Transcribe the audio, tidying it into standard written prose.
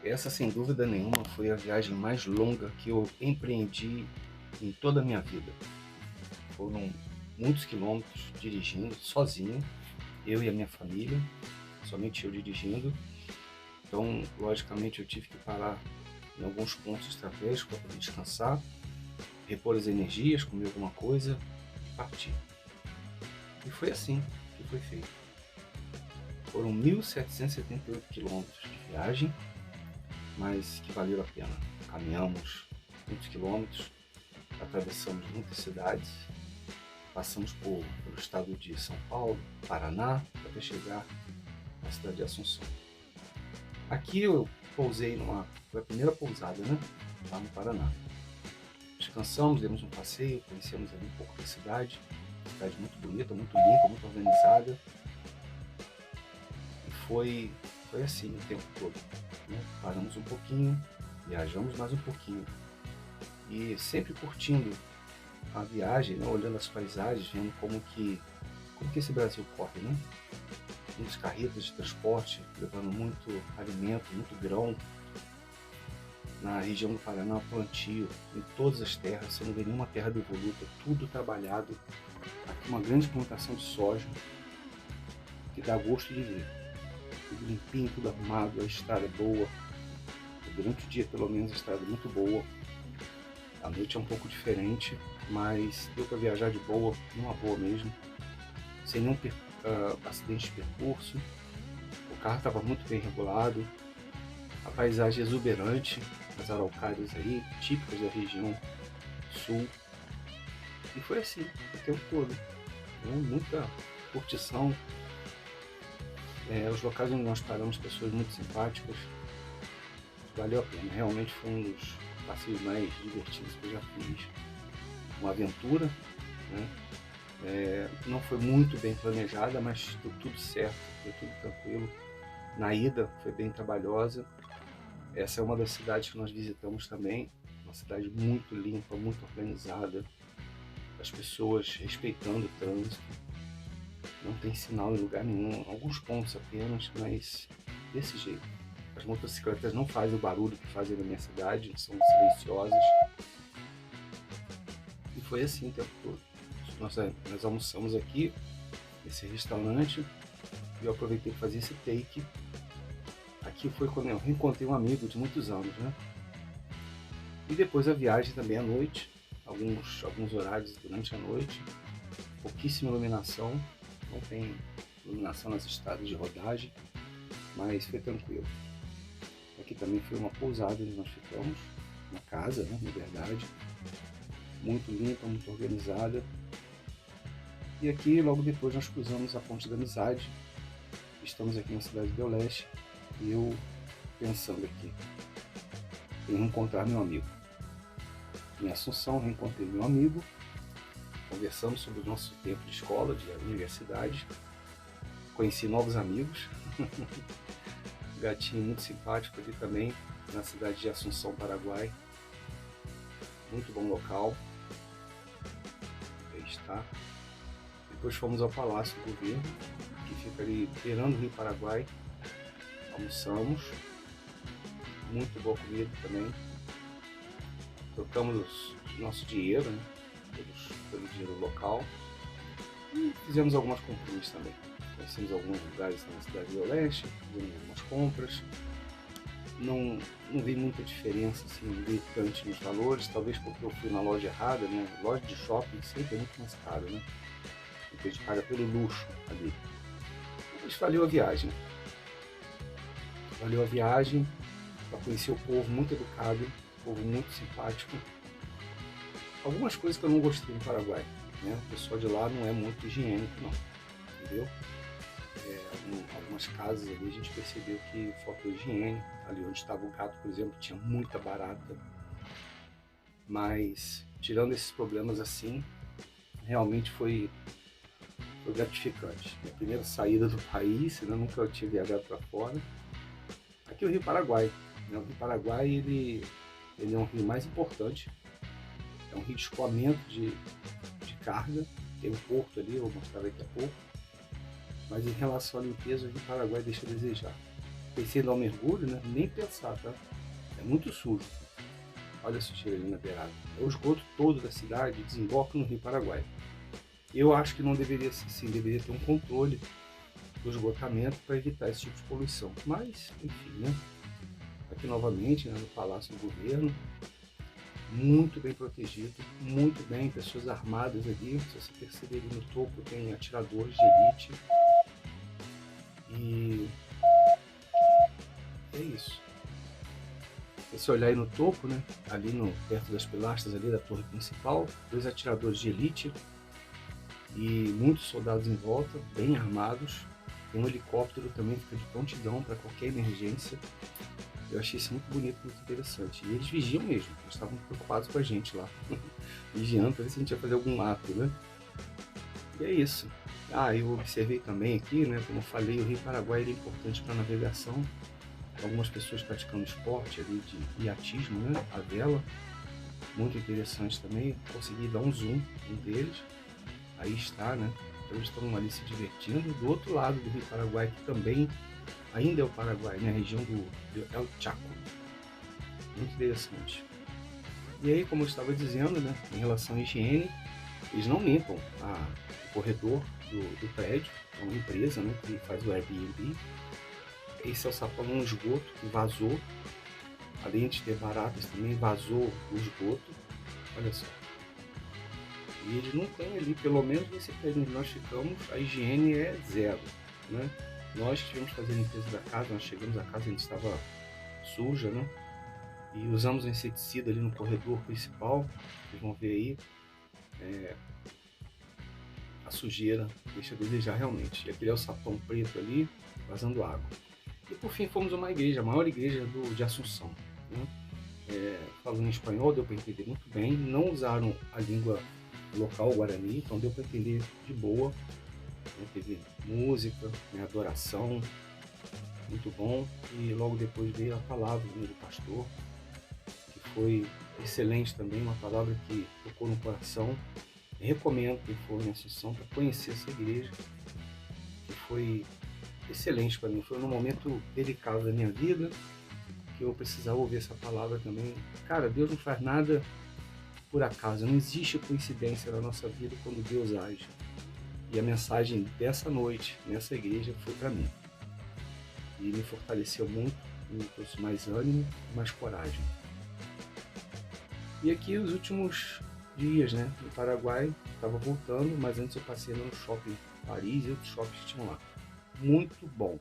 Essa, sem dúvida nenhuma, foi a viagem mais longa que eu empreendi em toda a minha vida. Foram muitos quilômetros dirigindo, sozinho, eu e a minha família, somente eu dirigindo. Então, logicamente, eu tive que parar em alguns pontos estratégicos para poder descansar, repor as energias, comer alguma coisa e partir. E foi assim que foi feito. Foram 1.778 quilômetros de viagem, mas que valeram a pena. Caminhamos muitos quilômetros, atravessamos muitas cidades, passamos pelo estado de São Paulo, Paraná, até chegar na cidade de Assunção. Aqui eu pousei foi a primeira pousada, né? Lá no Paraná. Descansamos, demos um passeio, conhecemos ali um pouco da cidade muito bonita, muito limpa, muito organizada. E foi assim o tempo todo, né? Paramos um pouquinho, viajamos mais um pouquinho. E sempre curtindo a viagem, né? Olhando as paisagens, vendo como que esse Brasil corre, né? Muitas carretas de transporte, levando muito alimento, muito grão. Na região do Paraná, plantio, em todas as terras, você não vê nenhuma terra devoluta, tudo trabalhado. Aqui uma grande plantação de soja, que dá gosto de ver. Tudo limpinho, tudo arrumado, a estrada é boa. Durante o dia, pelo menos, a estrada é muito boa. A noite é um pouco diferente, mas deu para viajar de boa, numa boa mesmo, sem nenhum acidente de percurso. O carro estava muito bem regulado, a paisagem exuberante, as araucárias aí, típicas da região sul. E foi assim, o tempo todo. Muita curtição. Os locais onde nós paramos, pessoas muito simpáticas. Valeu a pena, realmente foi um dos passeios mais divertidos que eu já fiz. Uma aventura, né? Não foi muito bem planejada, mas deu tudo certo, deu tudo tranquilo. Na ida foi bem trabalhosa. Essa é uma das cidades que nós visitamos também, uma cidade muito limpa, muito organizada, as pessoas respeitando o trânsito, não tem sinal em lugar nenhum, alguns pontos apenas, mas desse jeito. As motocicletas não fazem o barulho que fazem na minha cidade, são silenciosas. E foi assim o tempo todo. Nós almoçamos aqui, nesse restaurante, e eu aproveitei para fazer esse take. Aqui foi quando eu reencontrei um amigo de muitos anos, né? E depois a viagem também à noite, alguns horários durante a noite, pouquíssima iluminação, não tem iluminação nas estradas de rodagem, mas foi tranquilo. Aqui também foi uma pousada onde nós ficamos, uma casa, né, na verdade, muito limpa, muito organizada. E aqui logo depois nós cruzamos a Ponte da Amizade, estamos aqui na cidade do Leste, e eu pensando aqui em reencontrar meu amigo. Em Assunção, reencontrei meu amigo, conversamos sobre o nosso tempo de escola, de universidade, conheci novos amigos, um gatinho muito simpático ali também, na cidade de Assunção, Paraguai, muito bom local. Aí está. Depois fomos ao Palácio do Governo, que fica ali beirando o Rio Paraguai, almoçamos, muito boa comida também, trocamos nosso dinheiro, né, pelo dinheiro local, e fizemos algumas comprinhas também. Conhecemos alguns lugares na cidade do Leste, fizemos algumas compras. Não vi muita diferença assim, gritante nos valores, talvez porque eu fui na loja errada, né? Loja de shopping sempre é muito mais caro, né? A gente paga pelo luxo ali. Mas valeu a viagem. Valeu a viagem para conhecer o povo muito educado, povo muito simpático. Algumas coisas que eu não gostei no Paraguai, né? O pessoal de lá não é muito higiênico, não, entendeu? Algumas casas ali a gente percebeu que faltou higiene. Ali onde estava o gato, por exemplo, tinha muita barata. Mas tirando esses problemas assim, realmente foi gratificante. Minha primeira saída do país, eu nunca tinha viajado para fora. Aqui o Rio Paraguai, né? O Rio Paraguai ele é um rio mais importante, é um rio de escoamento de carga, tem um porto ali, eu vou mostrar daqui a pouco, mas em relação à limpeza, o Rio Paraguai deixa a desejar. pensei em dar um mergulho, né? Nem pensar, tá? É muito sujo. Olha a sujeira ali na beirada. É o esgoto todo da cidade desemboca no Rio Paraguai. Eu acho que não deveria ser assim, deveria ter um controle do esgotamento para evitar esse tipo de poluição. Mas, enfim, né? Aqui novamente, né, no Palácio do Governo, muito bem protegido, muito bem, pessoas armadas ali. Se você perceber ali no topo, tem atiradores de elite. E é isso. Se você olhar aí no topo, né, ali no, perto das pilastras ali da torre principal, 2 atiradores de elite e muitos soldados em volta, bem armados. Tem um helicóptero também, fica de prontidão para qualquer emergência. Eu achei isso muito bonito, muito interessante. E eles vigiam mesmo, eles estavam preocupados com a gente lá, vigiando para ver se a gente ia fazer algum ato, né? E é isso. Ah, eu observei também aqui, né, como eu falei, o Rio Paraguai é importante para navegação. Algumas pessoas praticando esporte ali de iatismo, né, a vela, muito interessante também. Consegui dar um zoom em deles, aí está, né? Então eles estão ali se divertindo. Do outro lado do Rio Paraguai, que também ainda é o Paraguai, né, a região do El Chaco, muito interessante. E aí, como eu estava dizendo, né, em relação à higiene, eles não limpam o corredor do prédio, é uma empresa, né, que faz o Airbnb. Esse é o sapão no esgoto que vazou, além de ter baratas também vazou o esgoto, olha só. E eles não têm ali, pelo menos nesse prédio onde nós ficamos, a higiene é zero, né? Nós tivemos que fazer a limpeza da casa, nós chegamos à casa, a gente estava suja, né? E usamos um inseticida ali no corredor principal, vocês vão ver aí, a sujeira deixa a desejar realmente. E aquele é o sapão preto ali, vazando água. E por fim fomos a uma igreja, a maior igreja de Assunção, né? Falando em espanhol, deu para entender muito bem, não usaram a língua local guarani, então deu para entender de boa, né? Teve música, né? Adoração, muito bom, e logo depois veio a palavra, né, do pastor, que foi excelente também, uma palavra que tocou no coração. Recomendo quem for em Assunção para conhecer essa igreja, que foi excelente para mim. Foi num momento delicado da minha vida que eu precisava ouvir essa palavra também. Cara, Deus não faz nada por acaso, não existe coincidência na nossa vida quando Deus age. E a mensagem dessa noite, nessa igreja, foi para mim. E me fortaleceu muito, me trouxe mais ânimo e mais coragem. E aqui os últimos dias, né, no Paraguai, estava voltando, mas antes eu passei no shopping Paris e outros shoppings que tinham lá. Muito bom.